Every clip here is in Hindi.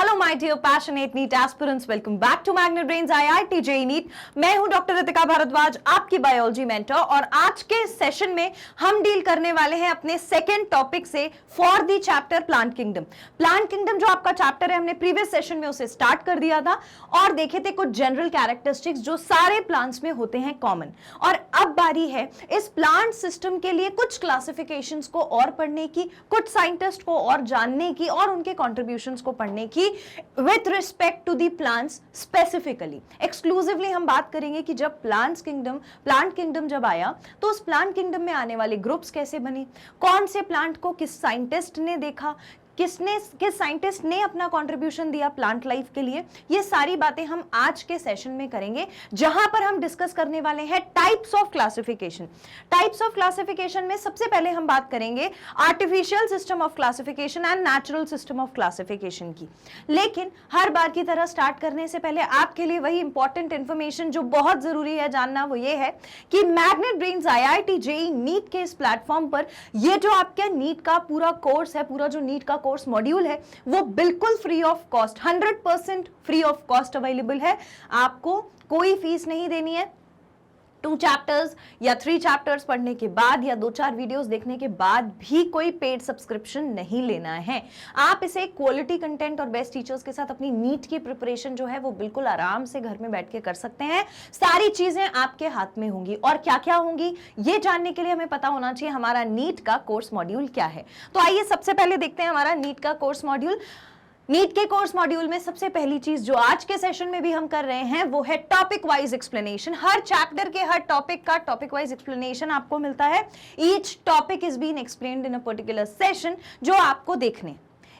Hello my dear passionate NEET aspirants, welcome back to Magnet Brains IIT JEE NEET. मैं हूं डॉक्टर रितिका भारद्वाज, आपकी बायोलॉजी मेंटर, और आज के सेशन में हम डील करने वाले हैं अपने सेकंड टॉपिक से for the chapter plant kingdom. Plant kingdom जो आपका चैप्टर है, हमने प्रीवियस सेशन में उसे स्टार्ट कर दिया था और देखे थे कुछ जनरल कैरेक्टरिस्टिक्स जो सारे प्लांट्स में होते हैं कॉमन। और अब बारी है इस प्लांट सिस्टम के लिए कुछ क्लासिफिकेशंस को और पढ़ने की, कुछ साइंटिस्ट को और जानने की और उनके कॉन्ट्रीब्यूशंस को पढ़ने की with respect to the plants specifically. Exclusively हम बात करेंगे कि जब प्लांट किंगडम जब आया तो उस प्लांट किंगडम में आने वाले ग्रुप्स कैसे बने, कौन से प्लांट को किस साइंटिस्ट ने देखा, किस साइंटिस्ट ने अपना कंट्रीब्यूशन दिया प्लांट लाइफ के लिए। ये सारी बातें हम आज के सेशन में करेंगे, जहां पर हम डिस्कस करने वाले हैं types of classification. Types of classification में सबसे पहले हम बात करेंगे artificial system of classification and natural system of classification की। लेकिन हर बार की तरह स्टार्ट करने से पहले आपके लिए वही इंपॉर्टेंट इंफॉर्मेशन जो बहुत जरूरी है जानना, वो ये है कि Magnet Brains IIT JEE NEET के इस प्लेटफॉर्म पर ये जो आपका नीट का पूरा कोर्स है, पूरा जो नीट का कोर्स मॉड्यूल है, वो बिल्कुल free of cost, 100% free of cost available है। आपको कोई फीस नहीं देनी है। 2 चैप्टर्स या 3 चैप्टर्स पढ़ने के बाद या 2-4 वीडियोस देखने के बाद भी कोई पेड सब्सक्रिप्शन नहीं लेना है। आप इसे क्वालिटी कंटेंट और बेस्ट टीचर्स के साथ अपनी नीट की प्रिपरेशन जो है वो बिल्कुल आराम से घर में बैठ के कर सकते हैं। सारी चीजें आपके हाथ में होंगी, और क्या क्या होंगी ये जानने के लिए हमें पता होना चाहिए हमारा नीट का कोर्स मॉड्यूल क्या है। तो आइए सबसे पहले देखते हैं हमारा नीट का कोर्स मॉड्यूल। नीट के कोर्स मॉड्यूल में सबसे पहली चीज जो आज के सेशन में भी हम कर रहे हैं वो है टॉपिक वाइज एक्सप्लेनेशन। हर चैप्टर के हर टॉपिक का टॉपिक वाइज एक्सप्लेनेशन आपको मिलता है। Each topic is been explained in a particular session, जो आपको देखने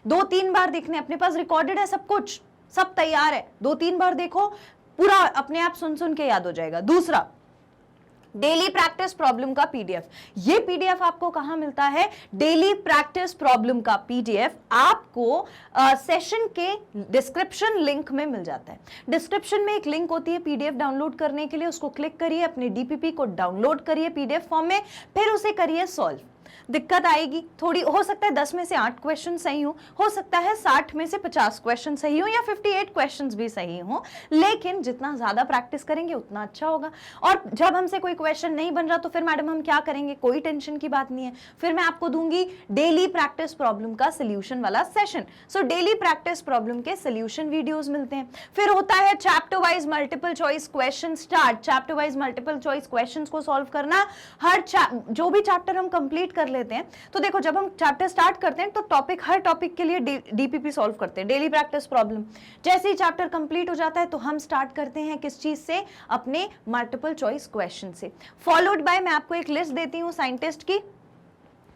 2-3 बार देखने, अपने पास रिकॉर्डेड है, सब कुछ सब तैयार है, 2-3 बार देखो, पूरा अपने आप सुन सुन के याद हो जाएगा। दूसरा, डेली प्रैक्टिस प्रॉब्लम का पीडीएफ। ये पीडीएफ आपको कहां मिलता है? डेली प्रैक्टिस प्रॉब्लम का पीडीएफ आपको सेशन के डिस्क्रिप्शन लिंक में मिल जाता है। डिस्क्रिप्शन में एक लिंक होती है पीडीएफ डाउनलोड करने के लिए, उसको क्लिक करिए, अपने डीपीपी को डाउनलोड करिए पीडीएफ फॉर्म में, फिर उसे करिए सॉल्व। दिक्कत आएगी थोड़ी, हो सकता है 10 में से 8 क्वेश्चन सही हो सकता है 60 में से 50 क्वेश्चन सही हो, या 58 क्वेश्चंस भी सही हो, लेकिन जितना ज्यादा प्रैक्टिस करेंगे उतना अच्छा होगा। और जब हमसे कोई क्वेश्चन नहीं बन रहा तो फिर मैडम हम क्या करेंगे? कोई टेंशन की बात नहीं है, फिर मैं आपको दूंगी डेली प्रैक्टिस प्रॉब्लम का सोल्यूशन वाला session. So daily practice problem के सोल्यूशन वीडियोस मिलते हैं। फिर होता है chapter wise multiple choice question start. Chapter wise multiple choice question को सॉल्व करना, हर जो भी चैप्टर हम कंप्लीट कर लेते हैं, तो देखो जब हम चैप्टर स्टार्ट करते हैं तो टॉपिक, हर टॉपिक के लिए डीपीपी सॉल्व करते हैं, डेली प्रैक्टिस प्रॉब्लम। जैसे ही चैप्टर कंप्लीट हो जाता है तो हम स्टार्ट करते हैं किस चीज से? अपने मल्टीपल चॉइस क्वेश्चन से। फॉलोड बाय मैं आपको एक लिस्ट देती हूं साइंटिस्ट की,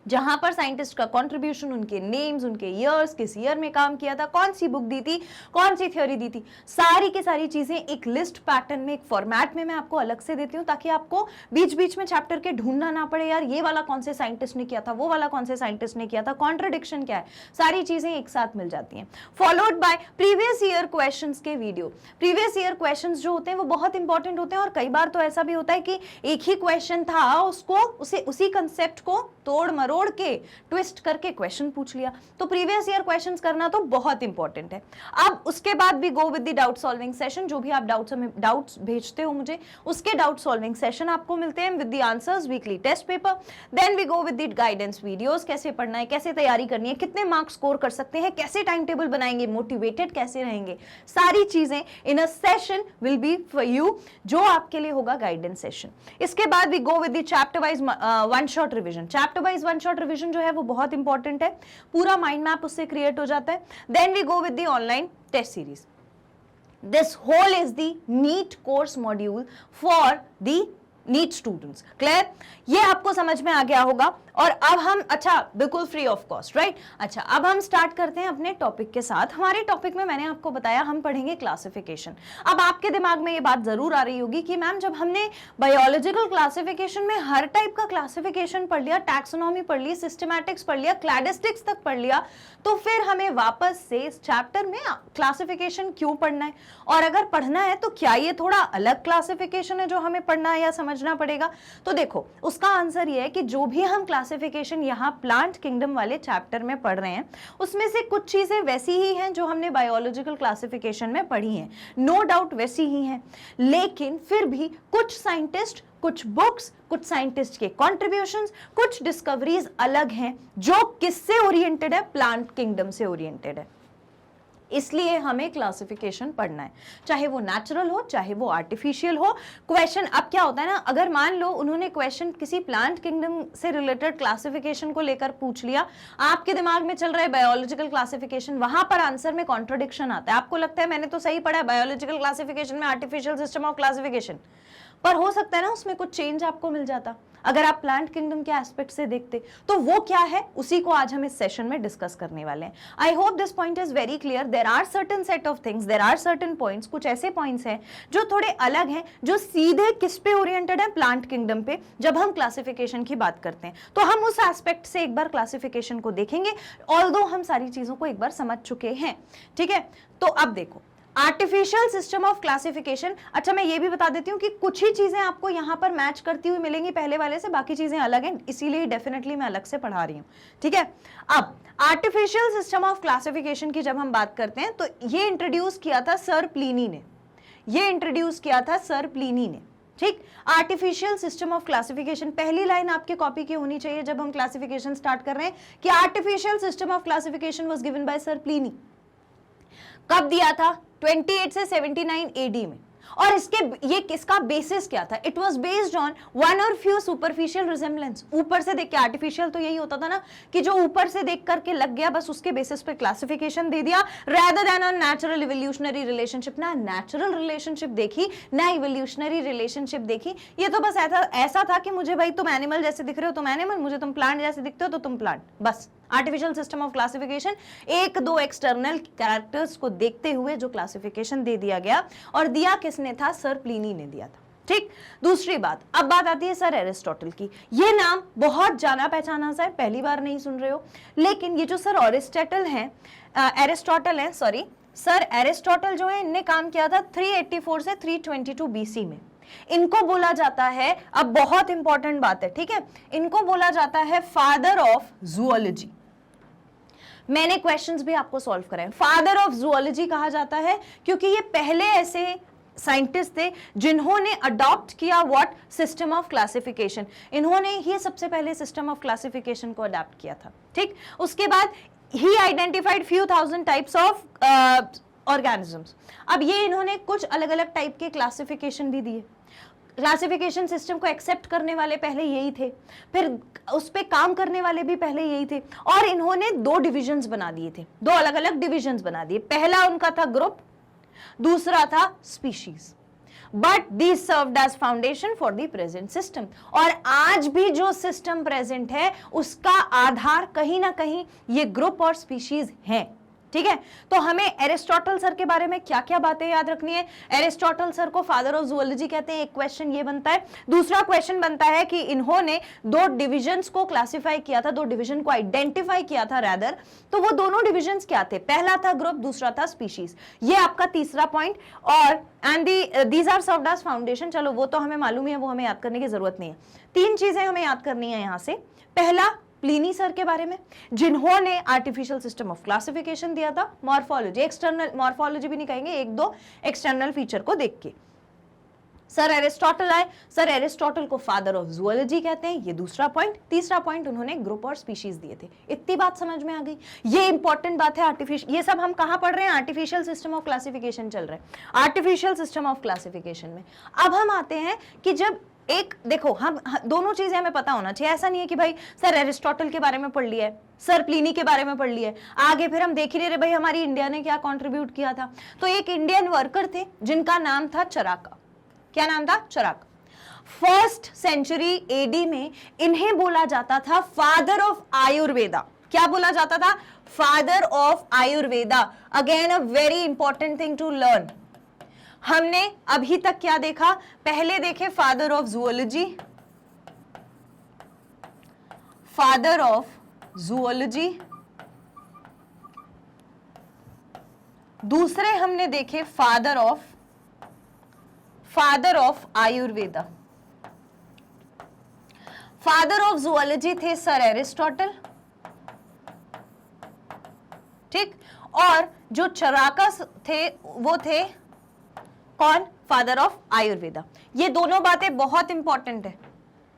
जहां पर साइंटिस्ट का कंट्रीब्यूशन, उनके नेम्स, उनके ईयर्स, किस ईयर में काम किया था, कौन सी बुक दी थी, कौन सी थ्योरी दी थी, सारी की सारी चीजें एक लिस्ट पैटर्न में, एक फॉर्मेट में मैं आपको अलग से देती हूं, ताकि आपको बीच बीच में चैप्टर के ढूंढना ना पड़े, यार ये वाला कौन से साइंटिस्ट ने किया था, वो वाला कौन से साइंटिस्ट ने किया था, कॉन्ट्रडिक्शन क्या है, सारी चीजें एक साथ मिल जाती हैं। Followed by previous year question के वीडियो। प्रीवियस ईयर क्वेश्चन जो होते हैं वो बहुत इंपॉर्टेंट होते हैं, और कई बार तो ऐसा भी होता है कि एक ही क्वेश्चन था, उसी कंसेप्ट को तोड़ मरोड़ के ट्विस्ट करके क्वेश्चन पूछ लिया। तो प्रीवियस ईयर क्वेश्चंस करना तो बहुत इंपॉर्टेंट है। अब उसके बाद भी गो with the doubt solving session, जो भी आप डाउट्स भेजते हो मुझे, उसके डाउट सॉल्विंग सेशन आपको मिलते हैं with the answers, weekly test paper. Then we go with the guidance videos, कैसे पढ़ना है, कैसे तैयारी करनी है, कितने मार्क्स स्कोर कर सकते हैं, कैसे टाइम टेबल बनाएंगे, मोटिवेटेड कैसे रहेंगे, सारी चीजें in a session will be for you, जो आपके लिए होगा गाइडेंस सेशन। इसके बाद we go with the chapter wise one shot revision. Chapter wise one shot revision जो है वो बहुत इंपॉर्टेंट है, पूरा माइंड मैप उससे क्रिएट हो जाता है। Then we go with the online test series. This whole is the NEET course module for the NEET students. Clear? ये आपको समझ में आ गया होगा। और अब हम, अच्छा बिल्कुल फ्री ऑफ कॉस्ट, राइट? अच्छा, अब हम स्टार्ट करते हैं अपने टॉपिक के साथ। हमारे टॉपिक में मैंने आपको बताया हम पढ़ेंगे क्लासिफिकेशन। अब आपके दिमाग में ये बात जरूर आ रही होगी कि मैम जब हमने बायोलॉजिकल क्लासिफिकेशन में हर टाइप का क्लासिफिकेशन पढ़ लिया, टैक्सोनॉमी पढ़ ली, सिस्टमैटिक्स पढ़ लिया, क्लैडिस्टिक्स तक पढ़ लिया, तो फिर हमें वापस से इस चैप्टर में क्लासिफिकेशन क्यों पढ़ना है? और अगर पढ़ना है तो क्या ये थोड़ा अलग क्लासिफिकेशन है जो हमें पढ़ना है या समझ समझना पड़ेगा? तो देखो उसका आंसर ये है कि जो भी हम क्लासिफिकेशन यहाँ प्लांट किंगडम वाले चैप्टर में पढ़ रहे हैं उसमें से कुछ चीजें वैसी ही हैं जो हमने बायोलॉजिकल क्लासिफिकेशन में पढ़ी हैं, नो डाउट वैसी ही हैं, लेकिन फिर भी कुछ साइंटिस्ट, कुछ बुक्स, कुछ साइंटिस्ट के कॉन्ट्रीब्यूशंस, कुछ डिस्कवरीज अलग हैं जो किससे ओरिएंटेड है? प्लांट किंगडम से ओरिएंटेड है। इसलिए हमें क्लासिफिकेशन पढ़ना है, चाहे वो नेचुरल हो चाहे वो आर्टिफिशियल हो। क्वेश्चन अब क्या होता है ना, अगर मान लो उन्होंने क्वेश्चन किसी प्लांट किंगडम से रिलेटेड क्लासिफिकेशन को लेकर पूछ लिया, आपके दिमाग में चल रहा है बायोलॉजिकल क्लासिफिकेशन, वहां पर आंसर में कॉन्ट्रडिक्शन आता है, आपको लगता है मैंने तो सही पढ़ा है बायोलॉजिकल क्लासिफिकेशन में आर्टिफिशियल सिस्टम ऑफ क्लासिफिकेशन, पर हो सकता है ना उसमें कुछ चेंज आपको मिल जाता अगर आप प्लांट किंगडम के एस्पेक्ट से देखते। तो वो क्या है, उसी को आज हम इस सेशन में डिस्कस करने वाले हैं। I hope this point is very clear. There are certain set of things, there are certain points, कुछ ऐसे पॉइंट्स हैं जो थोड़े अलग हैं, जो सीधे किस पे ओरिएंटेड है? प्लांट किंगडम पे। जब हम क्लासिफिकेशन की बात करते हैं तो हम उस एस्पेक्ट से एक बार क्लासिफिकेशन को देखेंगे, ऑल्दो हम सारी चीजों को एक बार समझ चुके हैं। ठीक है, तो अब देखो आर्टिफिशियल सिस्टम ऑफ क्लासिफिकेशन। अच्छा मैं ये भी बता देती हूँ कि कुछ ही चीजें आपको यहाँ पर मैच करती हुई मिलेंगी पहले वाले से, बाकी चीजें अलग हैं, इसीलिए डेफिनेटली मैं अलग से पढ़ा रही हूँ। ठीक है, अब आर्टिफिशियल सिस्टम ऑफ क्लासिफिकेशन की जब हम बात करते हैं तो ये इंट्रोड्यूस किया था सर प्लिनी ने, ये इंट्रोड्यूस किया था सर प्लिनी ने। ठीक, आर्टिफिशियल सिस्टम ऑफ क्लासिफिकेशन, पहली लाइन आपके कॉपी की होनी चाहिए जब हम क्लासिफिकेशन स्टार्ट कर रहे हैं कि artificial system of classification was given by sir Pliny. कब दिया था? 28 से 79 एडी में। और ये किसका बेसिस क्या था? It was based on one और फ्यू सुपरफिशियल रिजेम्बलेंस। ऊपर से देख के, आर्टिफिशियल तो यही होता था ना कि जो ऊपर से देख करके लग गया बस उसके बेसिस पे क्लासिफिकेशन दे दिया, rather than on natural evolutionary relationship। ना नेचुरल रिलेशनशिप देखी ना इवोल्यूशनरी रिलेशनशिप देखी, ये तो बस ऐसा था कि मुझे भाई तुम एनिमल जैसे दिख रहे हो तुम एनिमल, मुझे तुम प्लांट जैसे दिखते हो तो तुम प्लांट, बस। आर्टिफिशियल सिस्टम ऑफ क्लासिफिकेशन एक दो एक्सटर्नल कैरेक्टर्स को देखते हुए जो क्लासिफिकेशन दे दिया गया, और दिया किसने था? सर प्लिनी ने दिया था। ठीक, दूसरी बात, अब बात आती है सर एरिस्टोटल की। ये नाम बहुत जाना पहचाना सा है, पहली बार नहीं सुन रहे हो, लेकिन ये जो सर एरिस्टोटल है, सॉरी सर एरिस्टोटल जो है, इनने काम किया था 384 से 322 बीसी में। इनको बोला जाता है, अब बहुत इंपॉर्टेंट बात है, ठीक है, इनको बोला जाता है फादर ऑफ जूलॉजी। मैंने क्वेश्चंस भी आपको सॉल्व कराए। फादर ऑफ जूलॉजी कहा जाता है क्योंकि ये पहले ऐसे साइंटिस्ट थे जिन्होंने अडॉप्ट किया व्हाट? System of classification. इन्होंने ही सबसे पहले सिस्टम ऑफ क्लासिफिकेशन को अडॉप्ट किया था। ठीक, उसके बाद ही identified few thousand types of organisms. अब ये इन्होंने कुछ अलग अलग टाइप के क्लासिफिकेशन भी दिए। क्लासिफिकेशन सिस्टम को एक्सेप्ट करने वाले पहले यही थे, फिर उस पे काम करने वाले भी पहले यही थे, और इन्होंने दो डिविजन्स बना दिए थे, दो अलग अलग डिविजन्स बना दिए। पहला उनका था ग्रुप, दूसरा था species, but this served as foundation for the present system. और आज भी जो सिस्टम प्रेजेंट है उसका आधार कहीं ना कहीं ये ग्रुप और स्पीशीज है। ठीक है, तो हमें एरिस्टोटल सर के बारे में क्या क्या बातें याद रखनी है? एरिस्टोटल सर को फादर ऑफ जूलॉजी कहते हैं, एक क्वेश्चन ये बनता है। दूसरा क्वेश्चन बनता है कि इन्होंने दो डिविजन्स को क्लासिफाई किया था, दो डिवीजन को आइडेंटिफाई किया था रैदर, तो वो दोनों डिविजन्स क्या थे? पहला था ग्रुप, दूसरा था स्पीशीज। ये आपका तीसरा पॉइंट। और and these are served as foundation. चलो वो तो हमें मालूम है, वो हमें याद करने की जरूरत नहीं है। तीन चीजें हमें याद करनी है यहां से। पहला, प्लिनी सर के बारे में जिन्होंने आर्टिफिशियल सिस्टम ऑफ क्लासिफिकेशन दिया था। मॉर्फोलॉजी, एक्सटर्नल मॉर्फोलॉजी भी नहीं कहेंगे, एक दो एक्सटर्नल फीचर को देख के। सर एरिस्टोटल आए, सर एरिस्टोटल को फादर ऑफ जूलॉजी कहते हैं, ये दूसरा पॉइंट। तीसरा पॉइंट, उन्होंने ग्रुप और स्पीशीज दिए थे। इतनी बात समझ में आ गई? ये इंपॉर्टेंट बात है। आर्टिफिशियल, ये सब हम कहां पढ़ रहे हैं? आर्टिफिशियल सिस्टम ऑफ क्लासिफिकेशन चल रहा है, आर्टिफिशियल सिस्टम ऑफ क्लासिफिकेशन में। अब हम आते हैं कि जब एक देखो, हम दोनों चीजें हमें पता होना चाहिए। ऐसा नहीं है कि भाई सर एरिस्टोटल के बारे में पढ़ लिया है, सर प्लिनी के बारे में पढ़ लिया है, आगे फिर हम देख ही नहीं रहे भाई हमारी इंडिया ने क्या कंट्रीब्यूट किया था। तो एक इंडियन वर्कर थे जिनका नाम था चराका। क्या नाम था? चराका। फर्स्ट सेंचुरी एडी में इन्हें बोला जाता था फादर ऑफ आयुर्वेदा। क्या बोला जाता था? Father of Ayurveda. Again a very important thing to learn. हमने अभी तक क्या देखा? पहले देखे father of zoology, father of zoology, दूसरे हमने देखे father of Ayurveda. Father of zoology थे सर एरिस्टोटल, ठीक, और जो चराकस थे वो थे कौन, फादर ऑफ आयुर्वेदा। ये दोनों बातें बहुत इंपॉर्टेंट है,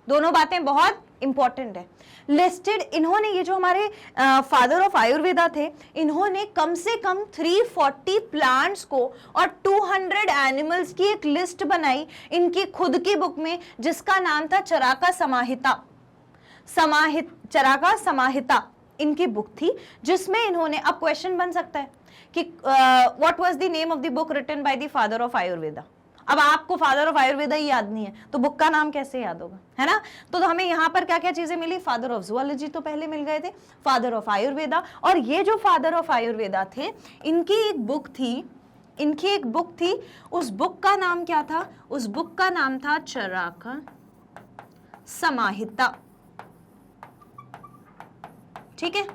दोनों बातें बहुत इंपॉर्टेंट है। लिस्टेड इन्होंने, ये जो हमारे फादर ऑफ आयुर्वेदा थे, इन्होंने कम से कम 340 प्लांट्स को और 200 एनिमल्स की एक लिस्ट बनाई इनकी खुद की बुक में, जिसका नाम था चराका समाहिता। चराका समाहिता इनकी बुक थी, जिसमें इन्होंने, अब क्वेश्चन बन सकता है कि what was the name of the book written by the father of Ayurveda. अब आपको फादर ऑफ आयुर्वेदा ही याद नहीं है तो बुक का नाम कैसे याद होगा, है ना। तो हमें यहाँ पर क्या क्या चीजें मिली, फादर ऑफ जूलॉजी तो पहले मिल गए थे, फादर ऑफ आयुर्वेदा, और ये जो फादर ऑफ आयुर्वेदा थे इनकी एक बुक थी, उस बुक का नाम क्या था, उस बुक का नाम था चराका समाहिता, ठीक है।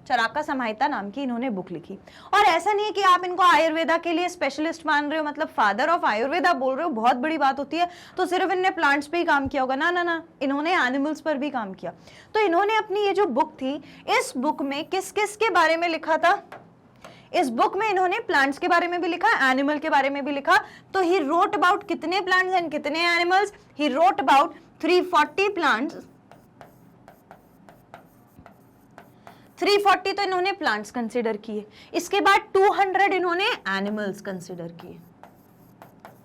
चराका समाहिता नाम की इन्होंने बुक लिखी। और ऐसा नहीं है कि आप इनको आयुर्वेदा के लिए स्पेशलिस्ट मान रहे हो, मतलब फादर ऑफ आयुर्वेदा बोल रहे हो, बहुत बड़ी बात होती है, तो सिर्फ इनने प्लांट्स पे ही काम किया होगा, ना ना ना, इन्होंने एनिमल्स पर भी काम किया। तो इन्होंने अपनी ये जो बुक थी, इस बुक में किस किस के बारे में लिखा था, इस बुक में इन्होंने प्लांट्स के बारे में भी लिखा, एनिमल के बारे में भी लिखा। तो ही रोट अबाउट कितने प्लांट्स एंड कितने animals, he wrote about 340 plants, 340 तो इन्होंने प्लांट्स कंसीडर किए, इसके बाद 200 इन्होंने एनिमल्स कंसीडर किए,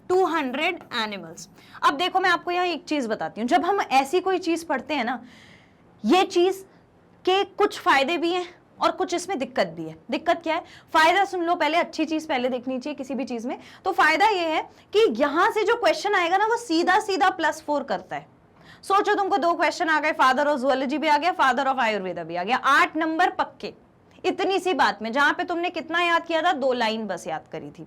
200 एनिमल्स। अब देखो मैं आपको यहाँ एक चीज बताती हूँ, जब हम ऐसी कोई चीज पढ़ते हैं ना, ये चीज के कुछ फायदे भी हैं और कुछ इसमें दिक्कत भी है। दिक्कत क्या है, फायदा सुन लो पहले, अच्छी चीज पहले देखनी चाहिए किसी भी चीज में। तो फायदा ये है कि यहां से जो क्वेश्चन आएगा ना वो सीधा सीधा +4 करता है। सोचो तुमको 2 क्वेश्चन आ गए, फादर ऑफ जूलॉजी भी आ गया, फादर ऑफ आयुर्वेदा भी आ गया, 8 नंबर पक्के, इतनी सी बात में, जहां पे तुमने कितना याद किया था, 2 लाइन बस याद करी थी।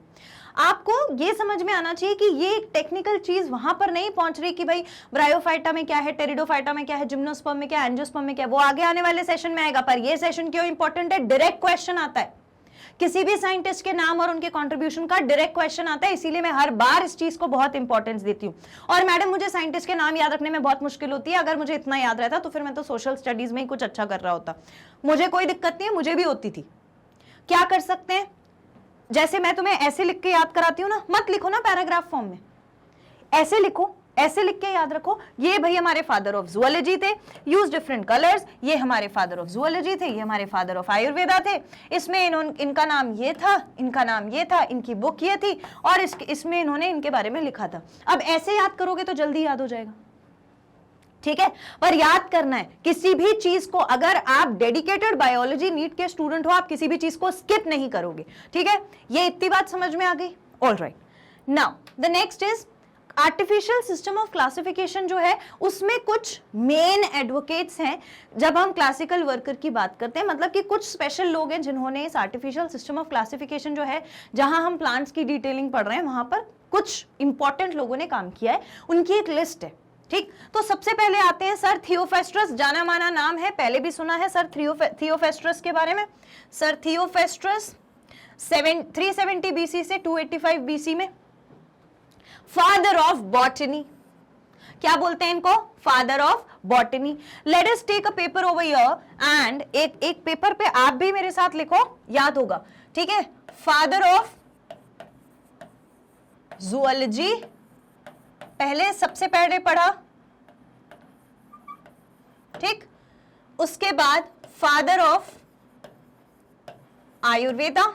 आपको ये समझ में आना चाहिए कि ये एक टेक्निकल चीज वहां पर नहीं पहुंच रही कि भाई ब्रायोफाइटा में क्या है, टेरिडोफाइटा में क्या है, जिम्नोस्पर्म में क्या है, एंजियोस्पर्म में क्या है, वो आगे आने वाले सेशन में आएगा। पर ये सेशन क्यों इंपॉर्टेंट है, डायरेक्ट क्वेश्चन आता है, किसी भी साइंटिस्ट के नाम और उनके कंट्रीब्यूशन का डायरेक्ट क्वेश्चन आता है, इसीलिए मैं हर बार इस चीज को बहुत इंपॉर्टेंस देती हूँ। और मैडम मुझे साइंटिस्ट के नाम याद रखने में बहुत मुश्किल होती है, अगर मुझे इतना याद रहता तो फिर मैं तो सोशल स्टडीज में ही कुछ अच्छा कर रहा होता। मुझे कोई दिक्कत नहीं है, मुझे भी होती थी। क्या कर सकते हैं, जैसे मैं तुम्हें ऐसे लिख के याद कराती हूँ ना, मत लिखो ना पैराग्राफ फॉर्म में, ऐसे लिखो, ऐसे लिख के याद रखो, ये भाई हमारे फादर ऑफ जूलॉजी थे, यूज डिफरेंट कलर्स, ये हमारे फादर ऑफ जूलॉजी थे, ये हमारे फादर ऑफ आयुर्वेदा थे, इसमें इनका नाम ये था, इनका नाम ये था, इनकी बुक ये थी, और इसमें इन्होंने इनके बारे में लिखा था। अब ऐसे याद करोगे तो जल्दी याद हो जाएगा, ठीक है। पर याद करना है, किसी भी चीज को, अगर आप डेडिकेटेड बायोलॉजी नीट के स्टूडेंट हो, आप किसी भी चीज को स्किप नहीं करोगे, ठीक है। ये इतनी बात समझ में आ गई, all right. Now the next is artificial system of classification जो है, उसमें कुछ मेन एडवोकेट्स हैं जब हम क्लासिकल वर्कर की बात करते हैं, मतलब कि कुछ स्पेशल लोग हैं जिन्होंने इस आर्टिफिशियल सिस्टम ऑफ क्लासिफिकेशन जो है, जहां हम प्लांट्स की डिटेलिंग पढ़ रहे हैं, वहां पर कुछ इंपॉर्टेंट लोगों ने काम किया है, उनकी एक लिस्ट है, ठीक। तो सबसे पहले आते हैं सर थियोफेस्ट्रस, जाना माना नाम है, पहले भी सुना है सर थियोफेस्ट्रस के बारे में। सर थियोफेस्ट्रस 370 बीसी से 285 बीसी में, फादर ऑफ बॉटनी, क्या बोलते हैं इनको, father of botany. Let us take a paper over here and एक पेपर पे आप भी मेरे साथ लिखो, याद होगा, ठीक है। फादर ऑफ जूलॉजी पहले, सबसे पहले पढ़ा, ठीक। उसके बाद फादर ऑफ आयुर्वेदा।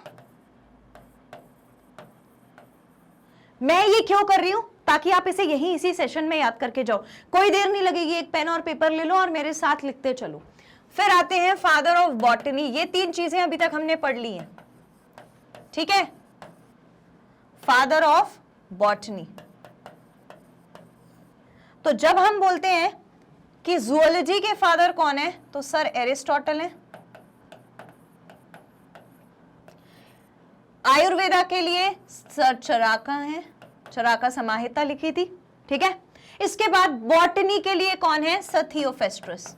मैं ये क्यों कर रही हूं, ताकि आप इसे यहीं इसी सेशन में याद करके जाओ, कोई देर नहीं लगेगी, एक पेन और पेपर ले लो और मेरे साथ लिखते चलो। फिर आते हैं फादर ऑफ बॉटनी, ये 3 चीजें अभी तक हमने पढ़ ली हैं, ठीक है। फादर ऑफ बॉटनी, तो जब हम बोलते हैं कि जूलॉजी के फादर कौन है, तो सर एरिस्टोटल है। आयुर्वेदा के लिए सर चराका है, चराका समाहिता लिखी थी, ठीक है। इसके बाद बॉटनी के लिए कौन है, सर थियोफेस्ट्रस।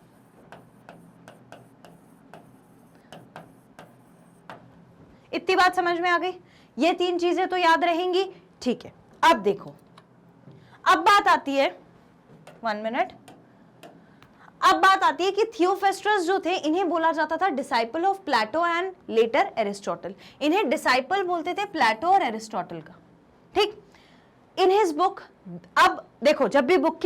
इतनी बात समझ में आ गई, ये 3 चीजें तो याद रहेंगी, ठीक है। अब देखो, अब बात आती है, 1 मिनट, अब बात आती है कि थियोफेस्ट्रस जो थे इन्हें बोला जाता था disciple of Plato and later Aristotle. इन्हें डिसाइपल बोलते थे प्लेटो और एरिस्टोटल का, ठीक। इन हिज बुक, अब देखो जब भी बुक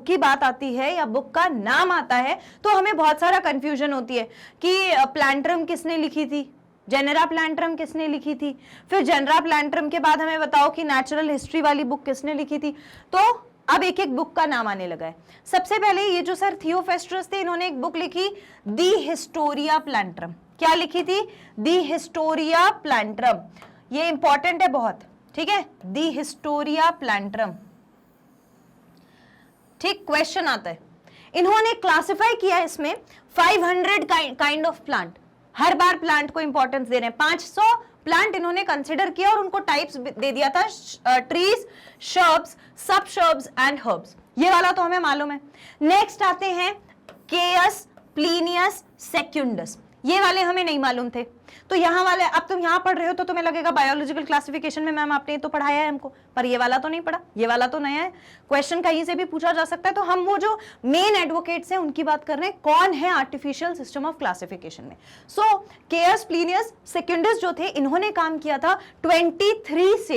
की बात आती है या बुक का नाम आता है तो हमें बहुत सारा कंफ्यूजन होती है कि प्लांटरम किसने लिखी थी, जेनेरा प्लांटरम किसने लिखी थी, फिर जेनेरा प्लांटरम के बाद हमें बताओ कि नेचुरल हिस्ट्री वाली बुक किसने लिखी थी। तो अब एक एक बुक का नाम आने लगा है। सबसे पहले ये जो सर थियोफेस्ट्रस थे, इन्होंने एक बुक लिखी दी हिस्टोरिया प्लांटरम। क्या लिखी थी? दी हिस्टोरिया प्लांटरम। ये इंपॉर्टेंट है बहुत, ठीक है, दी हिस्टोरिया प्लांटरम, ठीक। क्वेश्चन आता है, इन्होंने क्लासिफाई किया इसमें 500 kind of plant. Her bar plant को इंपॉर्टेंस दे रहे हैं। 500 प्लांट इन्होंने कंसिडर किया और उनको टाइप्स दे दिया था, ट्रीज, शर्ब्स, सब शर्ब्स एंड हर्ब्स। ये वाला तो हमें मालूम है। नेक्स्ट आते हैं केयस, प्लीनियस, सेक्युंडस। ये वाले हमें नहीं मालूम थे। तो यहाँ वाले, अब तुम यहाँ पढ़ रहे हो तो तुम्हें लगेगा बायोलॉजिकल क्लासिफिकेशन में मैम आपने तो पढ़ाया है हमको, पर ये वाला तो नहीं पढ़ा, ये वाला तो नया है। क्वेश्चन कहीं से भी पूछा जा सकता है। तो हम वो जो मेन एडवोकेट्स हैं उनकी बात कर रहे हैं, कौन है आर्टिफिशियल सिस्टम ऑफ क्लासिफिकेशन में। सो केयस, प्लीनियस, सेक्युंडस जो थे इन्होंने काम किया था 23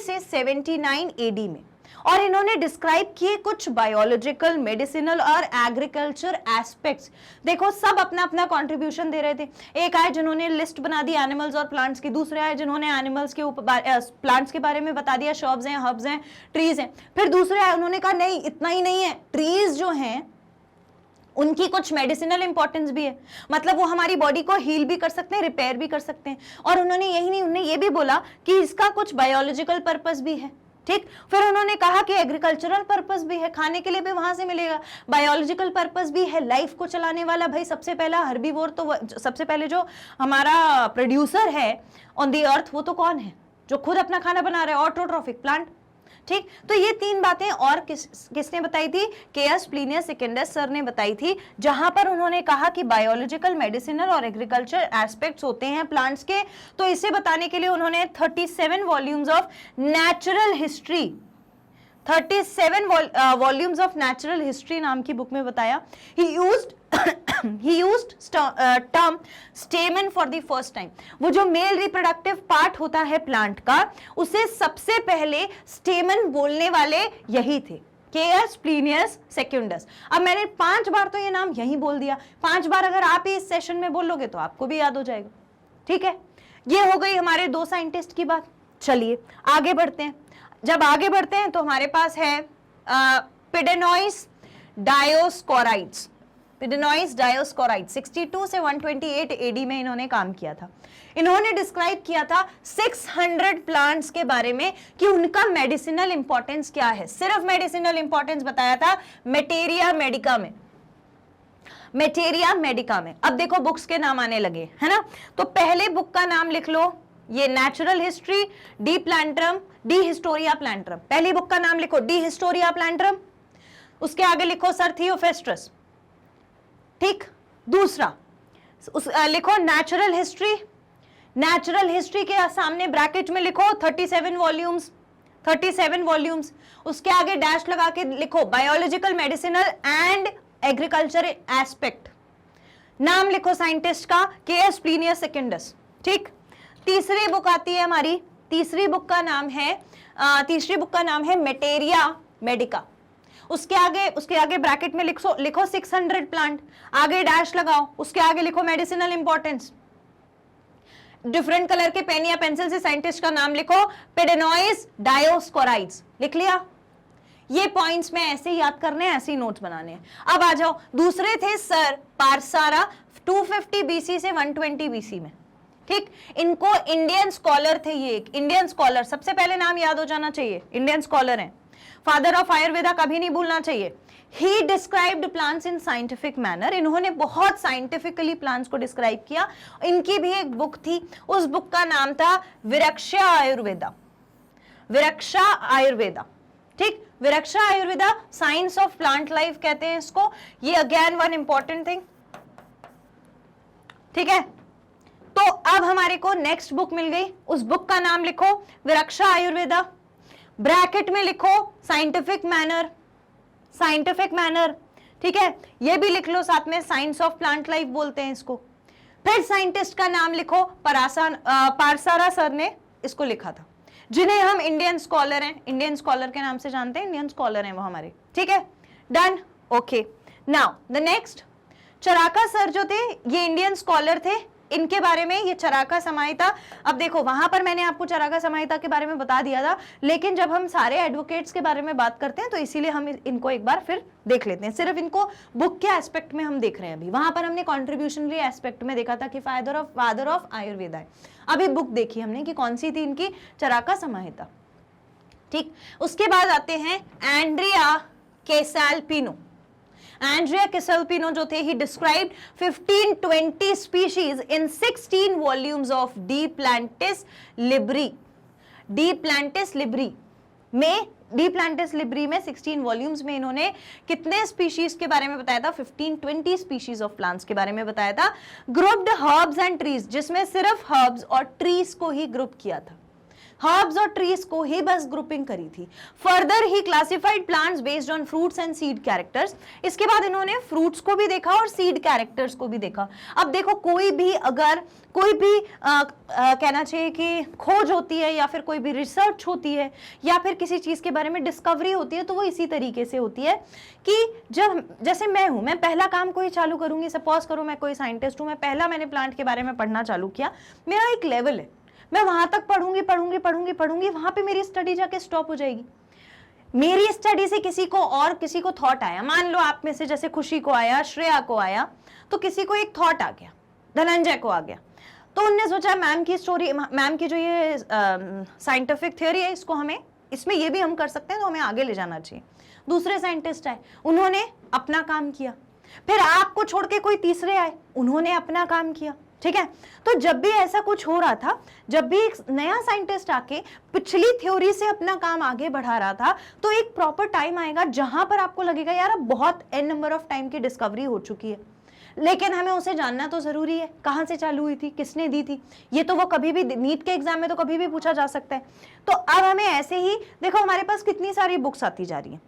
से 79 एडी में, और इन्होंने डिस्क्राइब किए कुछ बायोलॉजिकल, मेडिसिनल और एग्रीकल्चर एस्पेक्ट्स। देखो सब अपना अपना कंट्रीब्यूशन दे रहे थे। एक आए जिन्होंने लिस्ट बना दी एनिमल्स और प्लांट्स की, दूसरे आए जिन्होंने एनिमल्स के ऊपर, प्लांट्स के बारे में बता दिया, शर्ब्स हैं, हर्ब्स हैं, ट्रीज हैं। फिर दूसरे आए, उन्होंने कहा नहीं इतना ही नहीं है, ट्रीज जो हैं उनकी कुछ मेडिसिनल इंपॉर्टेंस भी है, मतलब वो हमारी बॉडी को हील भी कर सकते हैं, रिपेयर भी कर सकते हैं। और उन्होंने यही नहीं, उन्होंने ये भी बोला कि इसका कुछ बायोलॉजिकल पर्पस भी है, ठीक। फिर उन्होंने कहा कि एग्रीकल्चरल पर्पस भी है, खाने के लिए भी वहां से मिलेगा, बायोलॉजिकल पर्पस भी है, लाइफ को चलाने वाला भाई सबसे पहला हर्बीवोर, तो सबसे पहले जो हमारा प्रोड्यूसर है ऑन द अर्थ वो तो कौन है, जो खुद अपना खाना बना रहा है, ऑटोट्रॉफिक प्लांट, ठीक। तो ये तीन बातें और किसने बताई थी? केयस, प्लीनियस, सेकेंडस सर ने बताई थी, जहां पर उन्होंने कहा कि बायोलॉजिकल, मेडिसिनल और एग्रीकल्चर एस्पेक्ट्स होते हैं प्लांट्स के। तो इसे बताने के लिए उन्होंने 37 volumes of natural history, 37 volumes of natural history नाम की बुक में बताया। he used term stamen for the first time। वो जो मेल रिप्रोडक्टिव पार्ट होता है प्लांट का, उसे सबसे पहले स्टेमन बोलने वाले यही थे, केयस, प्लीनियस, सेक्युंडस। अब मैंने 5 बार तो ये नाम यही बोल दिया, 5 बार अगर आप इस सेशन में बोलोगे तो आपको भी याद हो जाएगा, ठीक है। ये हो गई हमारे 2 साइंटिस्ट की बात। चलिए आगे बढ़ते हैं। जब आगे बढ़ते हैं तो हमारे पास है पिडेनॉइस डायोस्कोराइड्स। पिडेनॉइस डायोस्कोराइड्स 62 से 128 एडी में इन्होंने काम किया था। इन्होंने डिस्क्राइब किया था 600 प्लांट्स के बारे में कि उनका मेडिसिनल इंपॉर्टेंस क्या है। सिर्फ मेडिसिनल इंपॉर्टेंस बताया था मेटेरिया मेडिका में, मेटेरिया मेडिका में। अब देखो बुक्स के नाम आने लगे, है ना। तो पहले बुक का नाम लिख लो, ये natural history, D प्लांटरम, D Historia प्लांटरम। पहली बुक का नाम लिखो डी हिस्टोरिया प्लांटरम, उसके आगे लिखो सर थियोफेस्ट्रस, ठीक। दूसरा लिखो नेचुरल हिस्ट्री, नेचुरल हिस्ट्री के सामने ब्रैकेट में लिखो 37 वॉल्यूम्स, 37 वॉल्यूम्स। उसके आगे डैश लगा के लिखो biological, medicinal and agriculture aspect. नाम लिखो साइंटिस्ट का, केयस, प्लीनियस, सेकेंडस, ठीक। तीसरी बुक आती है हमारी, तीसरी बुक का नाम है मेटेरिया मेडिका। उसके आगे ब्रैकेट में लिखो 600 प्लांट, आगे डैश लगाओ, उसके आगे लिखो मेडिसिनल इंपॉर्टेंस। डिफरेंट कलर के पेन या पेंसिल से साइंटिस्ट का नाम लिखो, पिडेनॉइस डायोस्कोराइड्स। लिख लिया। ये पॉइंट्स में ऐसे ही याद करने हैं, ऐसे ही नोट्स बनाने हैं। अब आ जाओ, दूसरे थे सर पारसारा 250 बीसी से 120 बीसी में, ठीक। इनको इंडियन स्कॉलर थे, ये एक इंडियन स्कॉलर, सबसे पहले नाम याद हो जाना चाहिए, इंडियन स्कॉलर हैं। फादर ऑफ आयुर्वेदा कभी नहीं भूलना चाहिए। ही described plants in scientific manner. इन्होंने बहुत साइंटिफिकली प्लांट्स को डिस्क्राइब किया। इनकी भी एक बुक थी, उस बुक का नाम था विरक्षा आयुर्वेदा, विरक्षा आयुर्वेदा, ठीक। Vriksha Ayurveda, science of plant life कहते हैं इसको। ये अगेन वन इंपॉर्टेंट थिंग, ठीक है। तो अब हमारे को नेक्स्ट बुक मिल गई, उस बुक का नाम लिखो विरक्षा आयुर्वेदा, ब्रैकेट में लिखो साइंटिफिक मैनर, साइंटिफिक मैनर, ठीक है, ये भी लिख लो साथ में, साइंस ऑफ प्लांट लाइफ बोलते हैं इसको। फिर साइंटिस्ट का नाम लिखो, पारसारा सर ने इसको लिखा था, जिन्हें हम इंडियन स्कॉलर हैं, इंडियन स्कॉलर के नाम से जानते हैं, इंडियन स्कॉलर हैं वो हमारे, ठीक है, done, okay. Now the next, Charaka sir जो थे ये इंडियन स्कॉलर थे, इनके बारे में ये चराका संहिता, अब देखो वहां पर मैंने आपको चराका संहिता के बारे में बता दिया था, लेकिन जब हम सारे एडवोकेट्स के बारे में बात करते हैं तो इसीलिए हम इनको एक बार फिर देख लेते हैं, सिर्फ इनको बुक के एस्पेक्ट में हम देख रहे हैं। अभी वहां पर हमने कॉन्ट्रीब्यूशनरी एस्पेक्ट में देखा था कि फादर ऑफ आयुर्वेदा है, अभी बुक देखी हमने कि कौन सी थी इनकी, चराका संहिता, ठीक। उसके बाद आते हैं एंड्रिया कैसाल्पिनो। एंड्रिया कैसाल्पिनो जो थे, he described 1520 species in 16 volumes of de plantis libri. De plantis libri में 16 वॉल्यूम्स में इन्होंने कितने स्पीशीज के बारे में बताया था, 1520 स्पीशीज ऑफ प्लांट्स के बारे में बताया था। ग्रुप्ड हर्ब्स एंड ट्रीज, जिसमें सिर्फ हर्ब्स और ट्रीज को ही ग्रुप किया था, हर्ब्स और ट्रीज को ही बस ग्रुपिंग करी थी। Further he classified plants based on fruits and seed characters. इसके बाद इन्होंने फ्रूट्स को भी देखा और सीड कैरेक्टर्स को भी देखा। अब देखो कोई भी कहना चाहिए कि खोज होती है या फिर कोई भी रिसर्च होती है या फिर किसी चीज के बारे में डिस्कवरी होती है, तो वो इसी तरीके से होती है कि जैसे मैं हूं, मैं पहला काम कोई चालू करूंगी, सपोज करो मैं कोई साइंटिस्ट हूं, मैंने प्लांट के बारे में पढ़ना चालू किया, मेरा एक लेवल है, मैं वहां तक पढ़ूंगी, वहां पे मेरी स्टडी जाके स्टॉप हो जाएगी। मेरी स्टडी से किसी को थॉट आया, मान लो आप में से जैसे खुशी को आया, श्रेया को आया, तो किसी को एक थॉट आ गया, धनंजय को आ गया, तो उनने सोचा मैम की जो ये साइंटिफिक थ्योरी है, इसमें ये भी हम कर सकते हैं, तो हमें आगे ले जाना चाहिए। दूसरे साइंटिस्ट आए, उन्होंने अपना काम किया, फिर आपको छोड़ के कोई तीसरे आए, उन्होंने अपना काम किया, ठीक है। तो जब भी ऐसा कुछ हो रहा था, जब भी एक नया साइंटिस्ट आके पिछली थ्योरी से अपना काम आगे बढ़ा रहा था, तो एक प्रॉपर टाइम आएगा जहां पर आपको लगेगा यार अब बहुत एन नंबर ऑफ टाइम की डिस्कवरी हो चुकी है, लेकिन हमें उसे जानना तो जरूरी है, कहां से चालू हुई थी, किसने दी थी, ये तो वो कभी भी नीट के एग्जाम में तो कभी भी पूछा जा सकता है। तो अब हमें ऐसे ही देखो, हमारे पास कितनी सारी बुक्स आती जा रही है,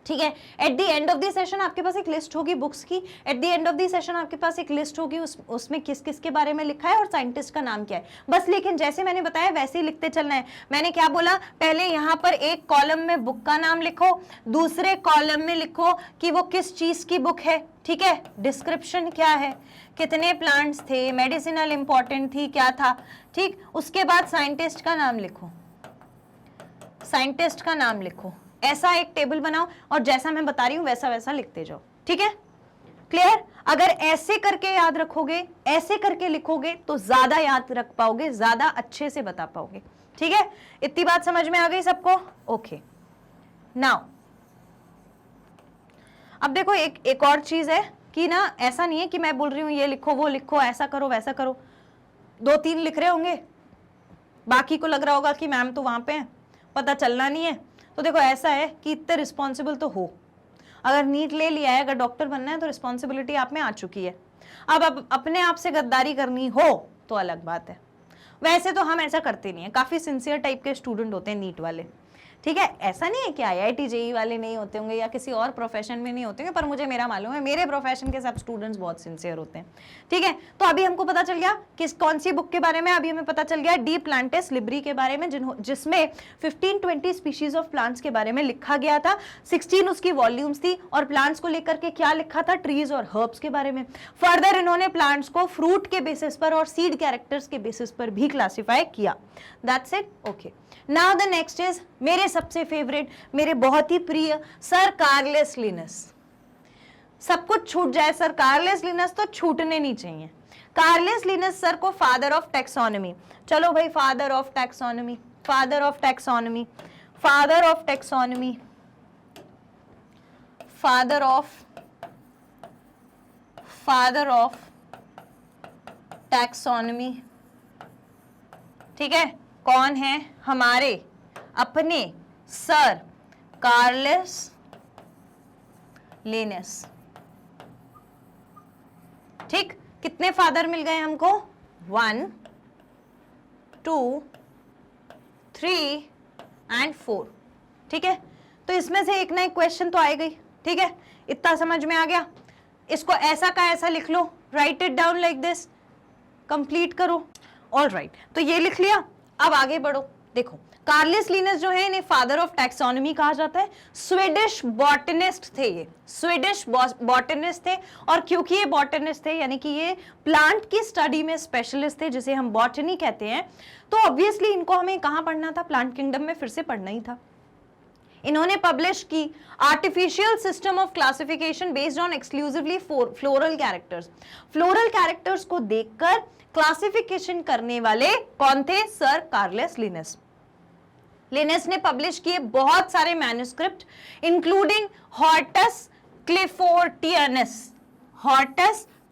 ठीक है। At the end of the session आपके पास एक लिस्ट होगी बुक्स की, at the end of the session आपके पास एक लिस्ट होगी, उसमें किस किस के बारे में लिखा है और साइंटिस्ट का नाम क्या है, बस। लेकिन जैसे मैंने बताया वैसे ही लिखते चलना है। मैंने क्या बोला, पहले यहाँ पर एक कॉलम में बुक का नाम लिखो, दूसरे कॉलम में लिखो कि वो किस चीज की बुक है, ठीक है, डिस्क्रिप्शन क्या है, कितने प्लांट्स थे, मेडिसिनल इंपॉर्टेंट थी, क्या था, ठीक। उसके बाद साइंटिस्ट का नाम लिखो, साइंटिस्ट का नाम लिखो, ऐसा एक टेबल बनाओ और जैसा मैं बता रही हूं वैसा वैसा लिखते जाओ, ठीक है, क्लियर। अगर ऐसे करके याद रखोगे, ऐसे करके लिखोगे तो ज्यादा याद रख पाओगे, ज्यादा अच्छे से बता पाओगे, ठीक है। इतनी बात समझ में आ गई सबको, ओके। नाउ अब देखो एक और चीज है कि ना, ऐसा नहीं है कि मैं बोल रही हूं ये लिखो वो लिखो, ऐसा करो वैसा करो, 2-3 लिख रहे होंगे, बाकी को लग रहा होगा कि मैम तो वहां पे है, पता चलना नहीं है। तो देखो ऐसा है कि इतने रिस्पॉन्सिबल तो हो, अगर नीट ले लिया है, अगर डॉक्टर बनना है तो रिस्पॉन्सिबिलिटी आप में आ चुकी है। अब अपने आप से गद्दारी करनी हो तो अलग बात है, वैसे तो हम ऐसा करते नहीं है, काफी सिंसियर टाइप के स्टूडेंट होते हैं नीट वाले, ठीक है। ऐसा नहीं है कि IIT JEE वाले नहीं होते होंगे या किसी और प्रोफेशन में नहीं होते होंगे, पर मेरा मालूम है मेरे प्रोफेशन के सब स्टूडेंट्स बहुत सिंसियर होते हैं, ठीक है। तो अभी हमको पता चल गया कौन सी बुक के बारे में, अभी हमें पता चल गया डी प्लांटिस लिब्री के बारे में, जिसमें 1520 स्पीशीज ऑफ प्लांट्स के बारे में लिखा गया था, 16 उसकी वॉल्यूम्स थी, और प्लांट्स को लेकर के क्या लिखा था, ट्रीज और हर्ब्स के बारे में। फर्दर इन्होंने प्लांट्स को फ्रूट के बेसिस पर और सीड कैरेक्टर्स के बेसिस पर भी क्लासिफाई किया। That's it, okay. Now the next is मेरे सबसे फेवरेट, मेरे बहुत ही प्रिय सर कार्लेस लिनस। सब कुछ छूट जाए, सर कार्लेस लिनस तो छूटने नहीं चाहिए। कार्लेस लिनस सर को फादर ऑफ टैक्सोनॉमी, चलो भाई father of taxonomy, father of taxonomy, father of taxonomy, father of taxonomy, ठीक है। कौन है, हमारे अपने सर कार्लेस लिनस, ठीक। कितने फादर मिल गए हमको, 1 2 3 एंड 4, ठीक है। तो इसमें से एक ना एक क्वेश्चन तो आएगा ही, ठीक है, इतना समझ में आ गया। इसको ऐसा का ऐसा लिख लो, write it down like this, complete करो। ऑल राइट, तो ये लिख लिया। अब आगे बढ़ो। देखो, कार्लस लिनस जो है इन्हें फादर ऑफ टैक्सोनॉमी कहा जाता है। स्वीडिश बॉटनिस्ट थे, ये स्वीडिश बॉटनिस्ट थे, और क्योंकि ये बॉटनिस्ट थे यानी कि ये प्लांट की स्टडी में स्पेशलिस्ट थे, जिसे हम बॉटनी कहते हैं, तो ऑब्वियसली इनको हमें कहाँ पढ़ना था, प्लांट किंगडम में फिर से पढ़ना ही था। इन्होंने पब्लिश की artificial system of classification based on exclusively floral characters. Floral characters को देखकर क्लासिफिकेशन करने वाले कौन थे? Sir Carolus Linnaeus. लिनस ने पब्लिश किए बहुत सारे मैन्युस्क्रिप्ट, इंक्लूडिंग हॉर्टस